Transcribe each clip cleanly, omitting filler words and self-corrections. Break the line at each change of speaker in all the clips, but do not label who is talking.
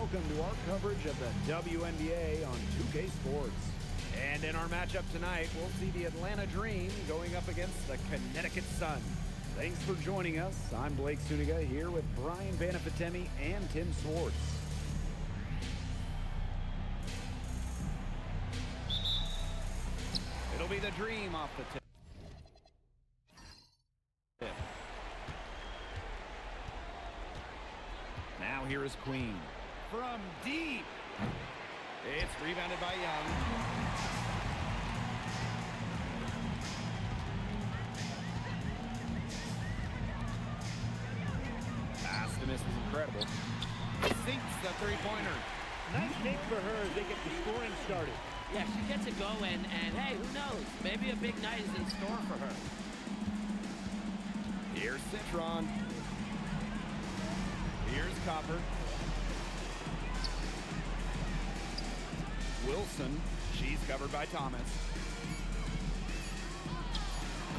welcome to our coverage of the WNBA on 2K Sports. And in our matchup tonight, we'll see the Atlanta Dream going up against the Connecticut Sun. Thanks for joining us. I'm Blake Wnba here with Brian Banafitemi and Tim Swartz. It'll be the Dream off the tip. Now here is Queen. From deep. It's rebounded by Young. Pass to miss is incredible. Sinks the three-pointer.
Nice game for her as they get the scoring started.
Yeah, she gets it going, and hey, who knows? Maybe a big night is in store for her.
Here's Citron. Here's Copper. Wilson. She's covered by Thomas.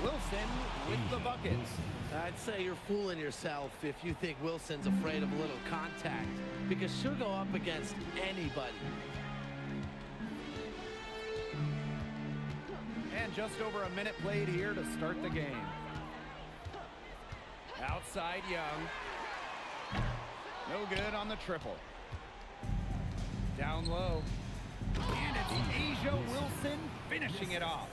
Wilson with the buckets.
I'd say you're fooling yourself if you think Wilson's afraid of a little contact, because she'll go up against anybody.
And just over a minute played here to start the game. Outside Young. No good on the triple. Down low. And it's Asia Wilson finishing it off.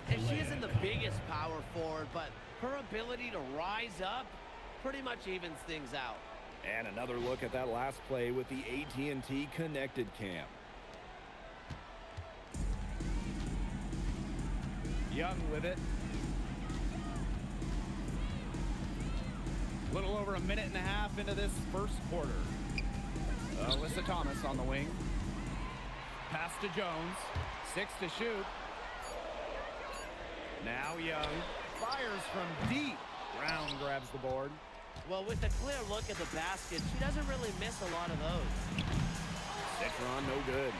And she isn't the biggest power forward, but her ability to rise up pretty much evens things out.
And another look at that last play with the AT&T Connected Cam. Young with it. A little over a minute and a half into this first quarter. Alyssa Thomas on the wing. Pass to Jones. 6 to shoot. Now Young fires from deep. Brown grabs the board.
Well, with a clear look at the basket, she doesn't really miss a lot of those.
Citron, no good.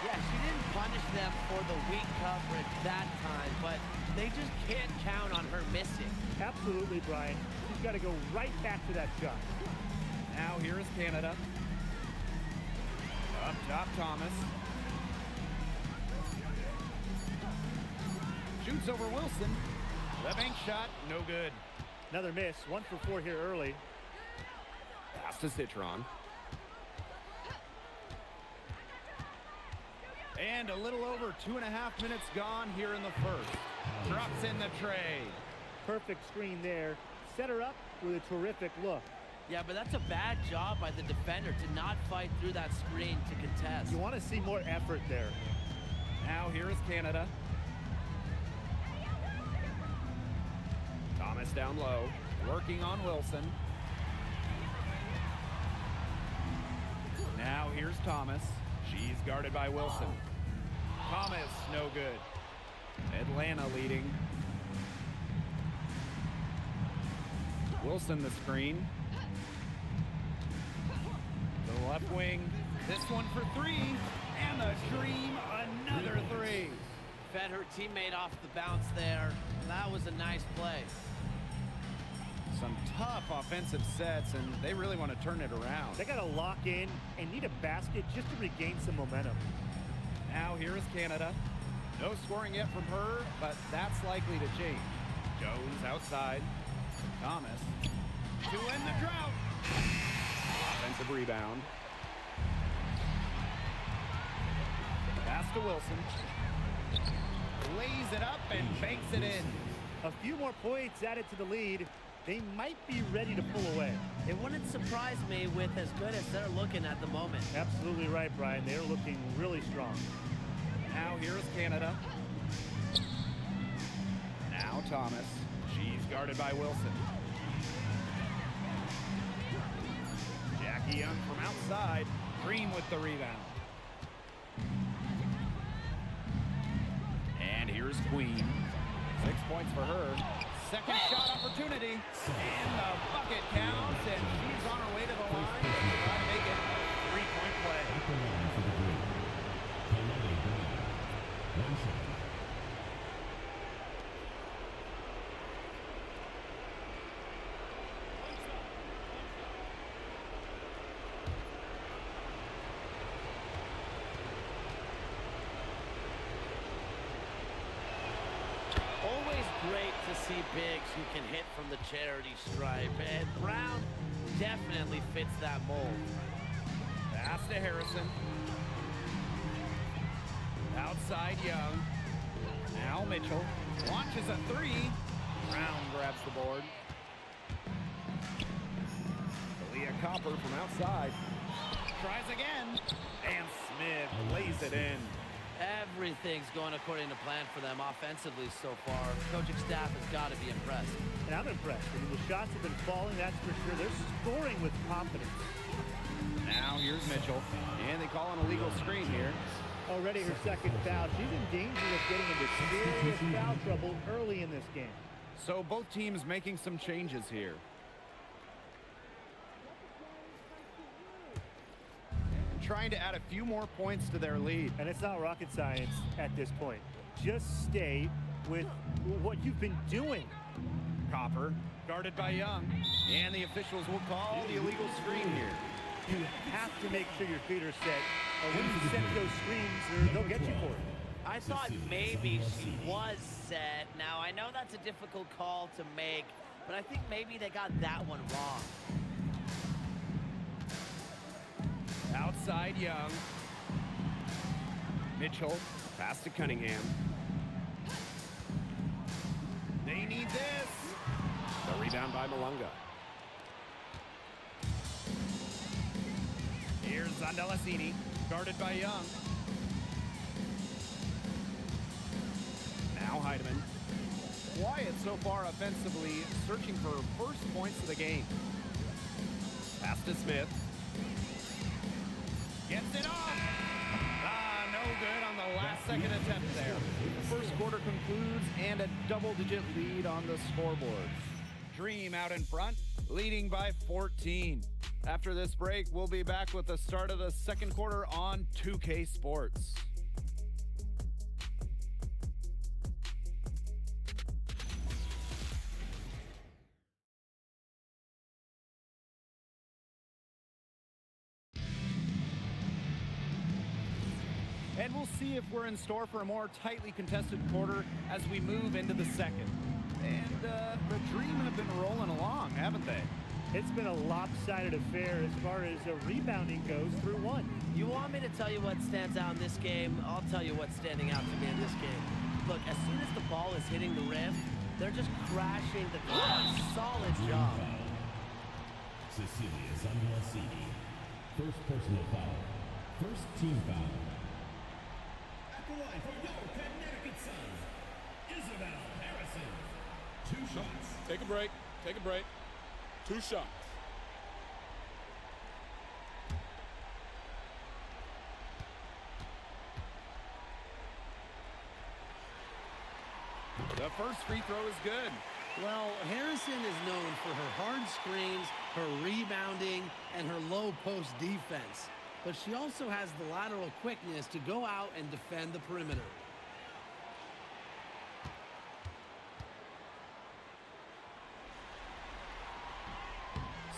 Yeah, she didn't punish them for the weak coverage that time, but they just can't count on her missing.
Absolutely, Brian. She's got to go right back to that shot.
Now here is Canada. Up top, Thomas. Shoots over Wilson. The bank shot, no good.
Another miss. 1 for 4 here early.
Pass to Citron. And a little over 2.5 minutes gone here in the first. Drops in the tray.
Perfect screen there. Set her up with a terrific look.
Yeah, but that's a bad job by the defender to not fight through that screen to contest.
You want to see more effort there.
Now here is Canada. Thomas down low, working on Wilson. Now here's Thomas. She's guarded by Wilson. Thomas, no good. Atlanta leading. Wilson the screen. The left wing. This one for 3. And the Dream, another 3.
Fed her teammate off the bounce there. That was a nice play.
Some tough offensive sets, and they really want to turn it around.
They got to lock in and need a basket just to regain some momentum.
Now here is Canada. No scoring yet from her, but that's likely to change. Jones outside. Thomas to end the drought. Offensive rebound. Pass to Wilson. Lays it up and banks it in.
A few more points added to the lead. They might be ready to pull away.
It wouldn't surprise me with as good as they're looking at the moment.
Absolutely right, Brian. They're looking really strong.
Now here is Canada. Now Thomas. She's guarded by Wilson. Jackie Young from outside. Dream with the rebound. And here's Queen. 6 points for her. Second shot opportunity. And the bucket counts. And she's on her way to the line. And try to make it a 3-point play.
see bigs who can hit from the charity stripe, and Brown definitely fits that mold.
Pass to Harrison. Outside Young. Now Mitchell launches a three. Brown grabs the board. Leah Copper from outside. Tries again. And Smith lays it in.
Everything's going according to plan for them offensively so far. Coaching staff has got to be impressed.
And I'm impressed. I mean, the shots have been falling, that's for sure. They're scoring with confidence.
Now here's Mitchell. And they call an illegal screen here.
Already her second foul. She's in danger of getting into serious foul trouble early in this game.
So both teams making some changes here. Trying to add a few more points to their lead.
And it's not rocket science at this point. Just stay with what you've been doing.
Copper guarded by Young. And the officials will call the illegal screen here.
You have to make sure your feet are set. Or when you set those screens, they'll get you for it.
I thought maybe she was set. Now, I know that's a difficult call to make, but I think maybe they got that one wrong.
Outside Young. Mitchell, pass to Cunningham. They need this. The rebound by Malunga. Here's Zandalasini, guarded by Young. Now Heidemann. Quiet so far offensively, searching for first points of the game. Pass to Smith. Gets it off. No good on the last second attempt there. The first quarter concludes and a double-digit lead on the scoreboard. Dream out in front, leading by 14. After this break, we'll be back with the start of the second quarter on 2K Sports. And we'll see if we're in store for a more tightly contested quarter as we move into the second. And the Dream have been rolling along, haven't they?
It's been a lopsided affair as far as rebounding goes through one.
You want me to tell you what stands out in this game? I'll tell you what's standing out to me in this game. Look, as soon as the ball is hitting the rim, they're just crashing the glass. Solid job.
Cecilia Zandalasini. First personal foul. First team foul. At the line from your Connecticut Sun, Isabel Harrison. 2 shots.
Take a break. Take a break. 2 shots.
The first free throw is good.
Well, Harrison is known for her hard screens, her rebounding, and her low post defense. But she also has the lateral quickness to go out and defend the perimeter.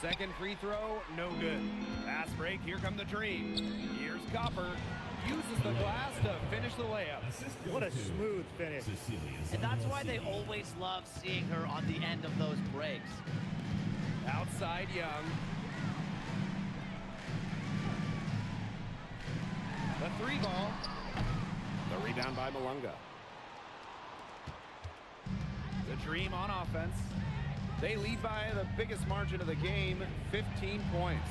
Second free throw, no good. Pass break, here come the Dream. Here's Copper. Uses the glass to finish the layup.
What a smooth finish.
And that's why they always love seeing her on the end of those breaks.
Outside Young. The 3 ball. The rebound by Malunga. The Dream on offense. They lead by the biggest margin of the game, 15 points.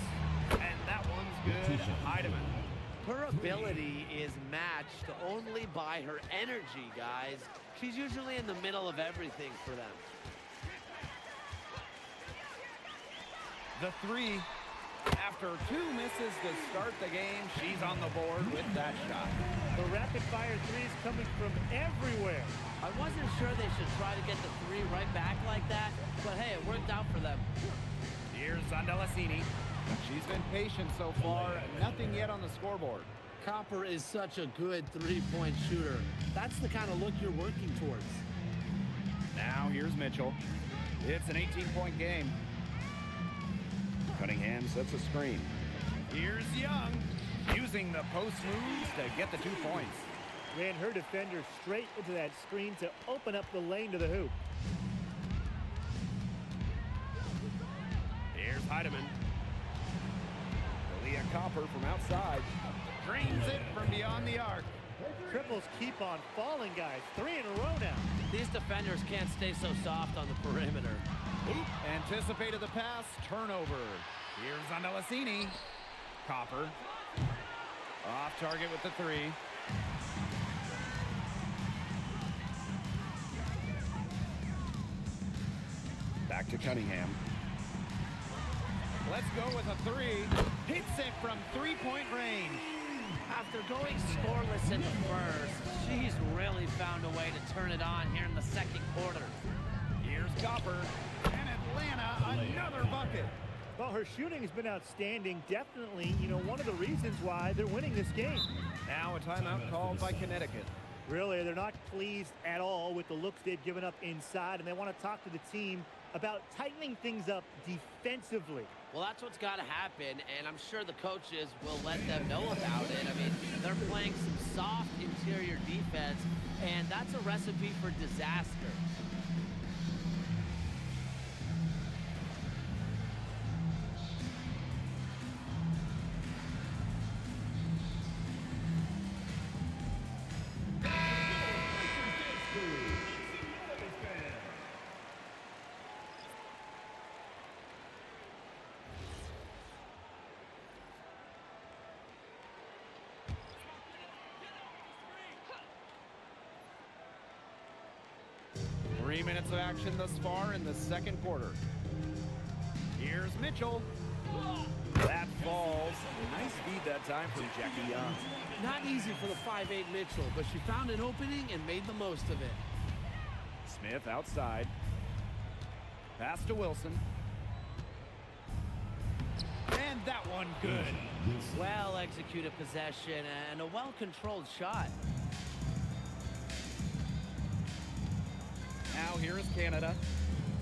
And that one's good. Heidemann.
Her ability is matched only by her energy, guys. She's usually in the middle of everything for them.
The 3. After 2 misses to start the game, she's on the board with that shot.
The rapid-fire threes coming from everywhere.
I wasn't sure they should try to get the 3 right back like that, but hey, it worked out for them.
Here's Zandalasini. She's been patient so far. Nothing yet on the scoreboard.
Copper is such a good 3-point shooter. That's the kind of look you're working towards.
Now here's Mitchell. It's an 18-point game. Cunningham sets a screen. Here's Young, using the post moves to get the 2 points.
Ran her defender straight into that screen to open up the lane to the hoop.
Heidemann.
Leah Copper from outside. Drains it from beyond the arc.
Triples keep on falling, guys. 3 in a row now.
These defenders can't stay so soft on the perimeter.
Oop, anticipated the pass. Turnover. Here's Andalasini. Copper. Off target with the 3. Back to Cunningham. Let's go with a 3. Hits it from 3-point range.
After going scoreless in the first, she's really found a way to turn it on here in the second quarter.
Here's Copper. And Atlanta, another bucket.
Well, her shooting has been outstanding. Definitely, one of the reasons why they're winning this game.
Now a timeout called by Connecticut.
Really, they're not pleased at all with the looks they've given up inside, and they want to talk to the team about tightening things up defensively.
Well, that's what's got to happen, and I'm sure the coaches will let them know about it. I mean, they're playing some soft interior defense, and that's a recipe for disaster.
Three minutes of action thus far in the second quarter. Here's Mitchell. That falls. Nice feed that time from Jackie Young.
Not easy for the 5'8" Mitchell, but she found an opening and made the most of it.
Smith outside. Pass to Wilson. And that one good.
Well executed possession and a well-controlled shot.
Now here is Canada.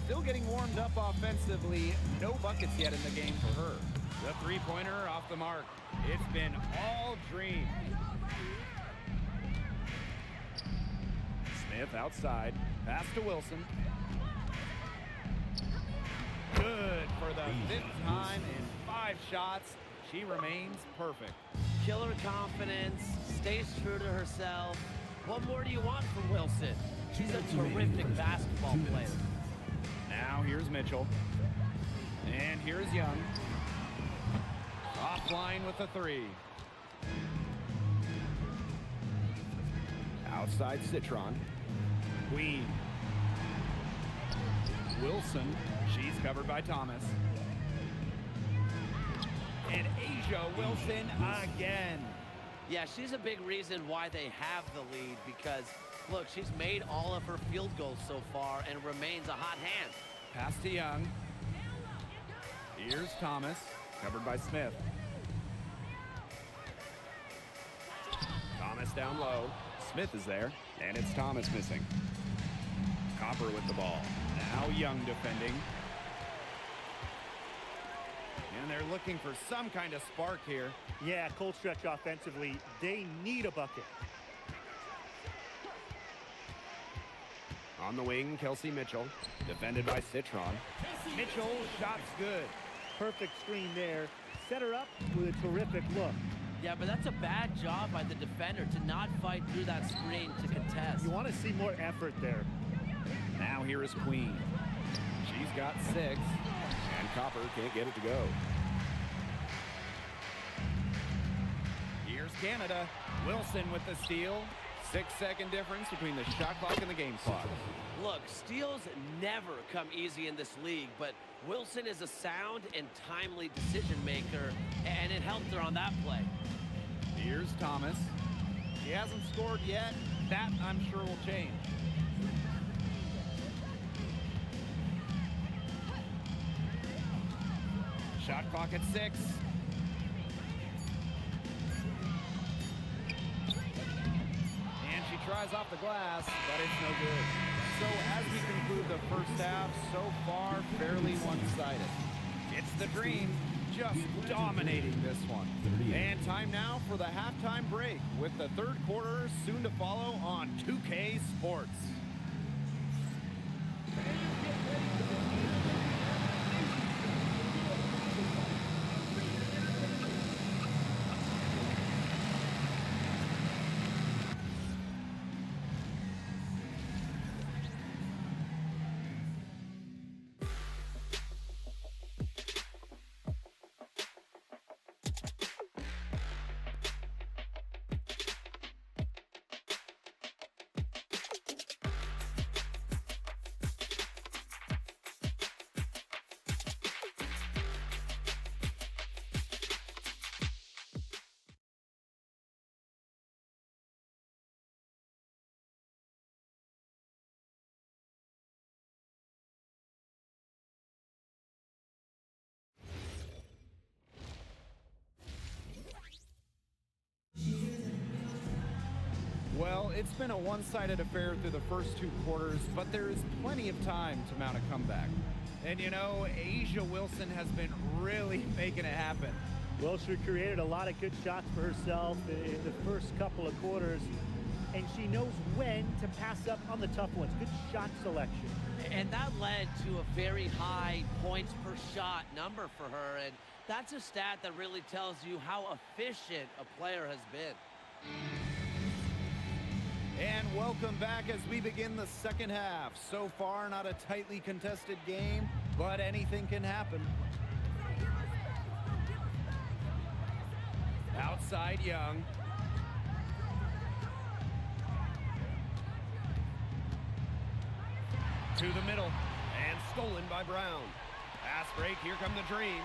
Still getting warmed up offensively. No buckets yet in the game for her. The three-pointer off the mark. It's been all dream. Smith outside. Pass to Wilson. Good for the 5th time in 5 shots. She remains perfect.
Killer confidence, stays true to herself. What more do you want from Wilson? She's a terrific basketball player.
Now here's Mitchell. And here's Young. Offline with the 3. Outside Citron. Queen. Wilson. She's covered by Thomas. And Asia Wilson again.
Yeah, she's a big reason why they have the lead because, look, she's made all of her field goals so far and remains a hot hand.
Pass to Young. Here's Thomas, covered by Smith. Thomas down low. Smith is there, and it's Thomas missing. Copper with the ball. Now Young defending. And they're looking for some kind of spark here.
Yeah, cold stretch offensively. They need a bucket.
On the wing, Kelsey Mitchell, defended by Citron. Mitchell, shot's good.
Perfect screen there. Set her up with a terrific look.
Yeah, but that's a bad job by the defender to not fight through that screen to contest.
You want to see more effort there.
Now here is Queen. She's got 6, and Copper can't get it to go. Here's Canada. Wilson with the steal. 6-second difference between the shot clock and the game clock.
Look, steals never come easy in this league, but Wilson is a sound and timely decision maker, and it helped her on that play.
Here's Thomas. He hasn't scored yet. That, I'm sure, will change. Shot clock at 6. And she tries off the glass, but it's no good. So as we conclude the first half, so far fairly one-sided. It's the Dream just dominating this one. And time now for the halftime break with the third quarter soon to follow on 2K Sports. it's been a one-sided affair through the first 2 quarters, but there is plenty of time to mount a comeback. And you know, A'ja Wilson has been really making it happen.
Well, she created a lot of good shots for herself in the first couple of quarters, and she knows when to pass up on the tough ones. Good shot selection.
And that led to a very high points per shot number for her, and that's a stat that really tells you how efficient a player has been.
And welcome back as we begin the second half. So far, not a tightly contested game, but anything can happen. Outside Young. To the middle, and stolen by Brown. Pass break, here come the Dream.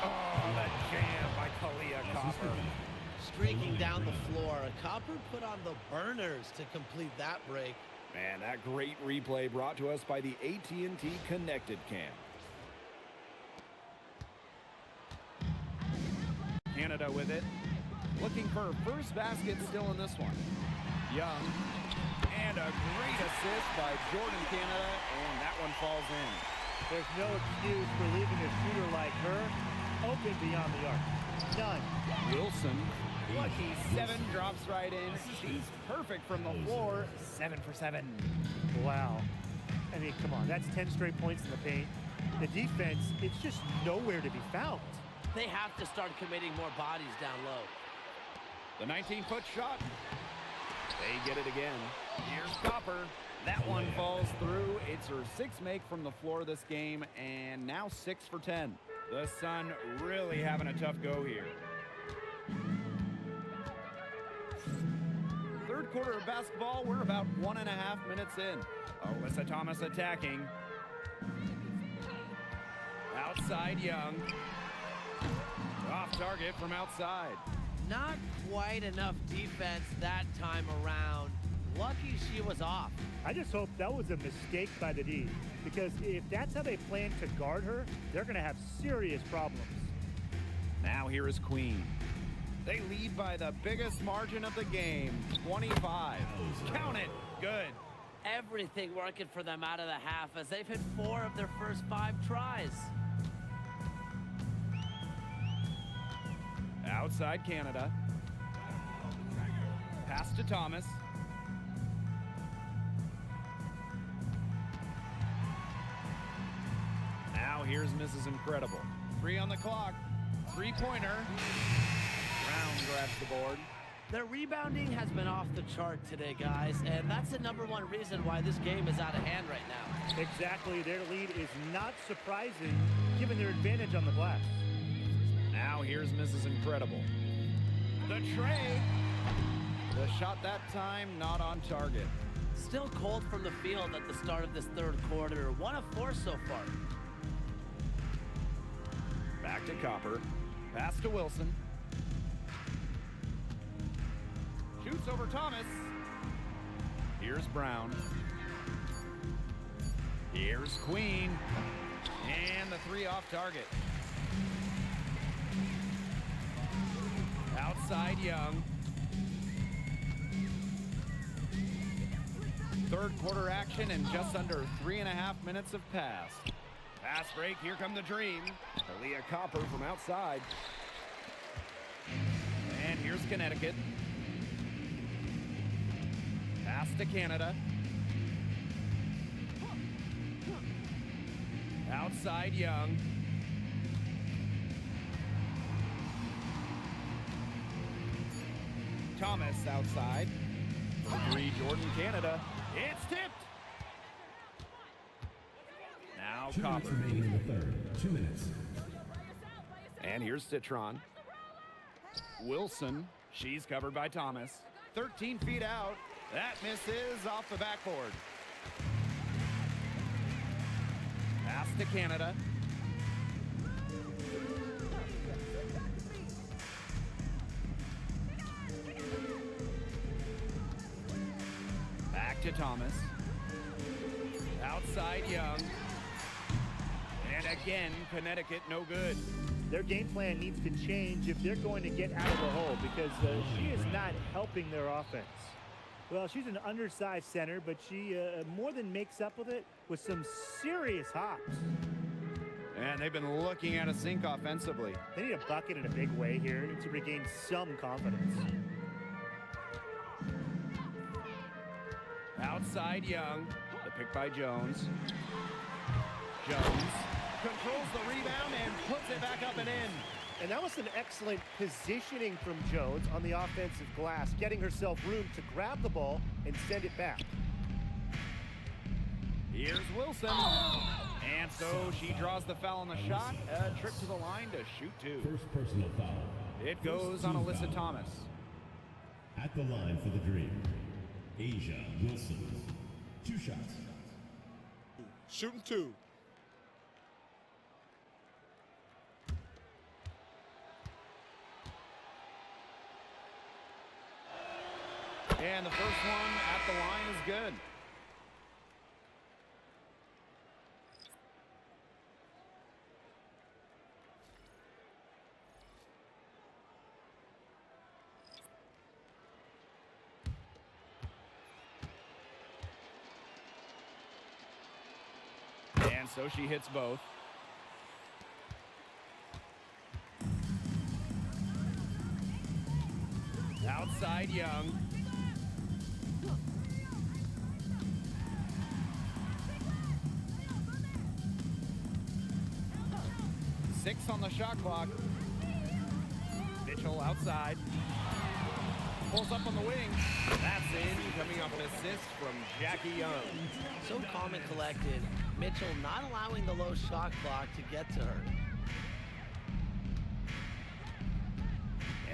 Oh, that jam by Kalia Copper.
Streaking down the floor, Copper put on the burners to complete that break.
Man, that great replay brought to us by the AT&T Connected Cam. Canada with it. Looking for her first basket still in this one. Young. And a great assist by Jordan Canada, and that one falls in.
There's no excuse for leaving a shooter like her open beyond the arc. None.
Wilson, lucky 7, drops right in. She's perfect from the floor. 7 for 7.
Wow. I mean, come on. That's 10 straight points in the paint. The defense, it's just nowhere to be found.
They have to start committing more bodies down low.
The 19-foot shot. They get it again. Here's Copper. That one falls through. It's her 6th make from the floor this game, and now 6 for 10. The Sun really having a tough go here. Third quarter of basketball, we're about 1.5 minutes in. Alyssa Thomas attacking. Outside Young. Off target from outside.
Not quite enough defense that time around. Lucky she was off.
I just hope that was a mistake by the D, because if that's how they plan to guard her, they're going to have serious problems.
Now here is Queen. They lead by the biggest margin of the game, 25. Count it. Good.
Everything working for them out of the half as they've hit 4 of their first 5 tries.
Outside Canada. Pass to Thomas. Now here's Mrs. Incredible. 3 on the clock. 3-pointer. Brown grabs the board.
Their rebounding has been off the chart today, guys, and that's the #1 reason why this game is out of hand right now.
Exactly. Their lead is not surprising, given their advantage on the glass.
Now here's Mrs. Incredible. The tray. The shot that time not on target.
Still cold from the field at the start of this third quarter. 1 of 4 so far.
Back to Copper. Pass to Wilson. Shoots over Thomas. Here's Brown. Here's Queen. And the 3 off target. Outside Young. Third quarter action and just under 3.5 minutes have passed. Pass break, here come the Dream. Kalia Copper from outside. And here's Connecticut. Pass to Canada. Outside Young. Thomas outside. For 3, Jordan Canada. It's tipped. Now
2 minutes
Copper.
remaining in the third. 2 minutes.
And here's Citron. Wilson. She's covered by Thomas. 13 feet out. That misses off the backboard. Pass to Canada. Back to Thomas. Outside Young. And again, Connecticut no good.
Their game plan needs to change if they're going to get out of the hole, because she is not helping their offense. Well, she's an undersized center, but she more than makes up with it with some serious hops.
And they've been looking at a sink offensively.
They need a bucket in a big way here to regain some confidence.
Outside Young. The pick by Jones. Jones controls the rebound and puts it back up and in.
And that was an excellent positioning from Jones on the offensive glass, getting herself room to grab the ball and send it back.
Here's Wilson. And so she draws the foul on the shot. A trip to the line to shoot two.
First personal foul.
It goes
First
on
team
Alyssa
foul.
Thomas.
At the line for the Dream, Asia Wilson. 2 shots.
Shooting 2.
And the first one at the line is good. And so she hits both. Outside Young. Six on the shot clock. Mitchell outside. Pulls up on the wing. That's in, coming off an assist from Jackie Young.
So calm and collected. Mitchell not allowing the low shot clock to get to her.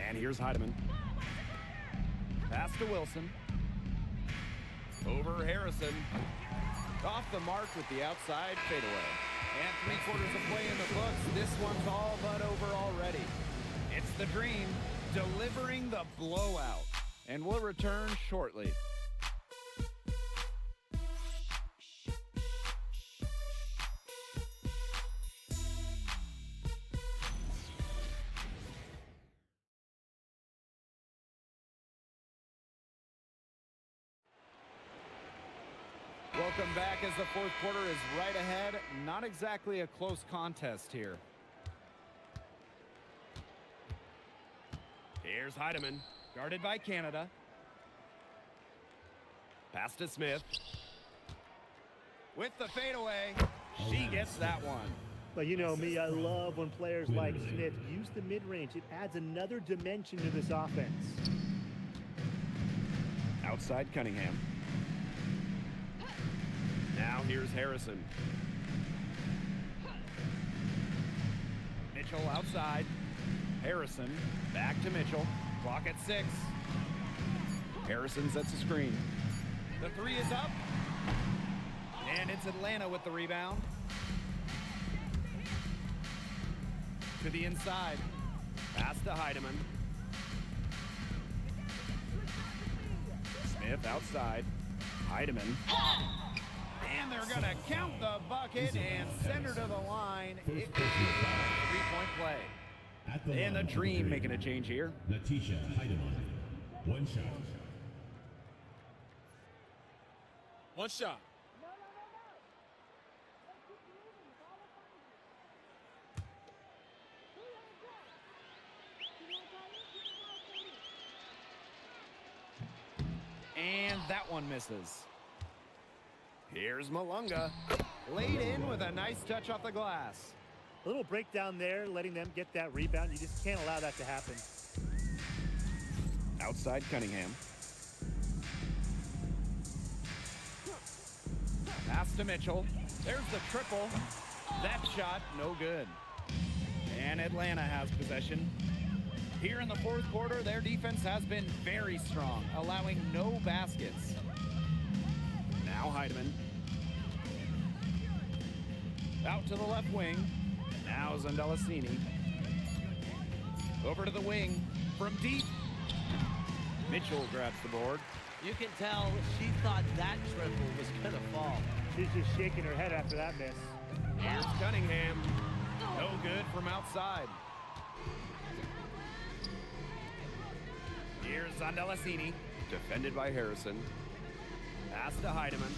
And here's Heidemann. Pass to Wilson. Over Harrison. Off the mark with the outside fadeaway. And 3/4 of play in the books. This one's all but over already. It's the Dream delivering the blowout. And we'll return shortly. Welcome back as the 4th quarter is right ahead. Not exactly a close contest here. Here's Heidemann, guarded by Canada. Pass to Smith. With the fadeaway, she gets that one.
But you know me, I love when players like Smith use the mid-range. It adds another dimension to this offense.
Outside Cunningham. Now here's Harrison. Mitchell outside. Harrison back to Mitchell. Clock at 6. Harrison sets a screen. The 3 is up. And it's Atlanta with the rebound. To the inside. Pass to Heidemann. Smith outside. Heidemann. And they're going to count the bucket and send her to the line. It could be a 3-point play. And the Dream making a change here.
Natisha Heidemann. 1 shot.
1 shot.
And that one misses. Here's Malunga. Laid in with a nice touch off the glass.
A little breakdown there, letting them get that rebound. You just can't allow that to happen.
Outside Cunningham. Pass to Mitchell. There's the triple. That shot, no good. And Atlanta has possession. Here in the 4th quarter, their defense has been very strong, allowing no baskets. Now Heidemann. Out to the left wing. Now Zondelasini. Over to the wing. From deep. Mitchell grabs the board.
You can tell she thought that triple was going to fall.
She's just shaking her head after that miss.
Here's Cunningham. No good from outside. Here's Zondelasini. Defended by Harrison. Pass to Heidemann.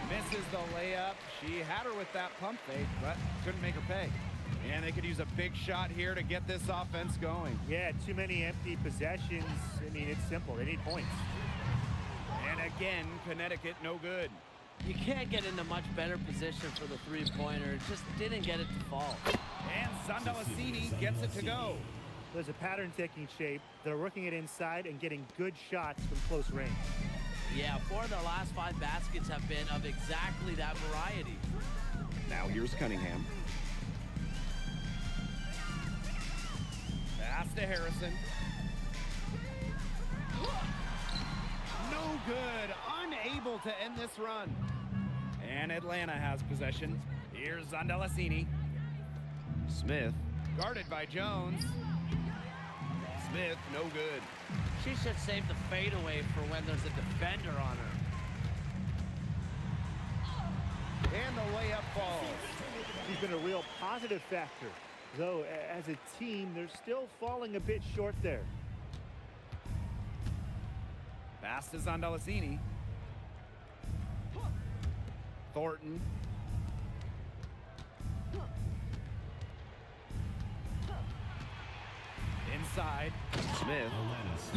Misses the layup. She had her with that pump fake, but couldn't make her pay. And they could use a big shot here to get this offense going.
Yeah, too many empty possessions. I mean, it's simple. They need points.
And again, Connecticut no good.
You can't get into much better position for the three-pointer. Just didn't get it to fall.
And Zandalasini gets it to go.
There's a pattern taking shape. They're working it inside and getting good shots from close range.
Yeah, 4 of their last 5 baskets have been of exactly that variety.
Now here's Cunningham. Pass to Harrison. No good. Unable to end this run. And Atlanta has possession. Here's Zandalasini. Smith, guarded by Jones. Smith, no good.
She should save the fadeaway for when there's a defender on her.
And the layup falls.
She's been a real positive factor. Though, as a team, they're still falling a bit short there.
Pass to Zandalasini. Thornton. Inside. Smith.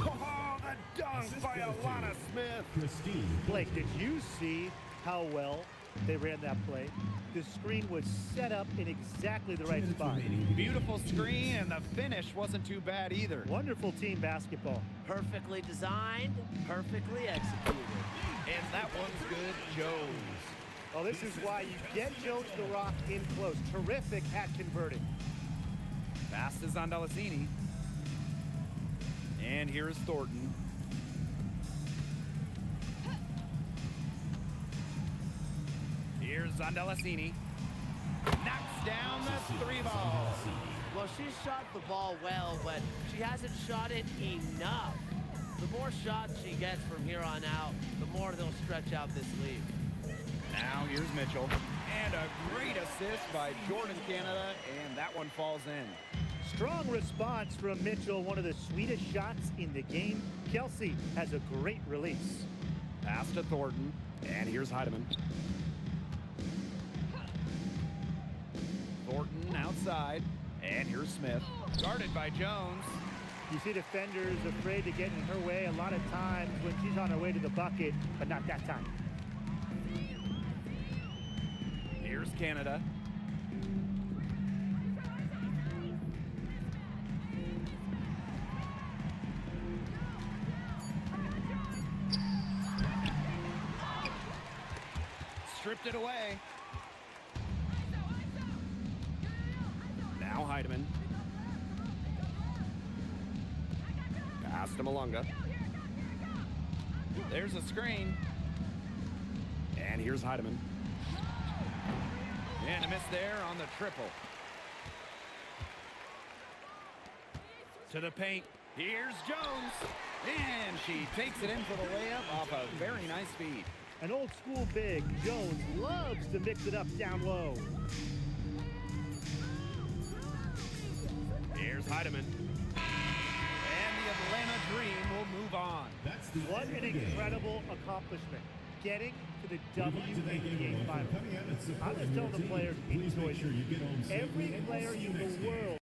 Oh, the dunk by Alana Smith.
Christine.
Blake, did you see how well they ran that play? The screen was set up in exactly the right spot.
Beautiful screen, and the finish wasn't too bad either.
Wonderful team basketball.
Perfectly designed, perfectly executed.
And that one's good, Jones.
Well, this is why you get Jones the rock in close. Terrific at converting.
Pass to Zandalasini. And here's Thornton. Here's Zandalasini. Knocks down the 3-ball.
Well, she shot the ball well, but she hasn't shot it enough. The more shots she gets from here on out, the more they'll stretch out this lead.
Now here's Mitchell. And a great assist by Jordan Canada, and that one falls in.
Strong response from Mitchell, one of the sweetest shots in the game. Kelsey has a great release.
Pass to Thornton, and here's Heidemann. Thornton outside, and here's Smith. Guarded by Jones.
You see defenders afraid to get in her way a lot of times when she's on her way to the bucket, but not that time.
Here's Canada. Stripped it away. Now Heidemann. Pass to Malunga. There's a screen. And here's Heidemann. And a miss there on the triple. To the paint. Here's Jones. And she takes it in for the layup off a very nice feed.
An old school big, Jones loves to mix it up down low.
Here's Heidemann. And the Atlanta Dream will move on.
That's the
What an incredible accomplishment. Getting to the WNBA Finals. I'm just telling the players, enjoy it. Every player in the world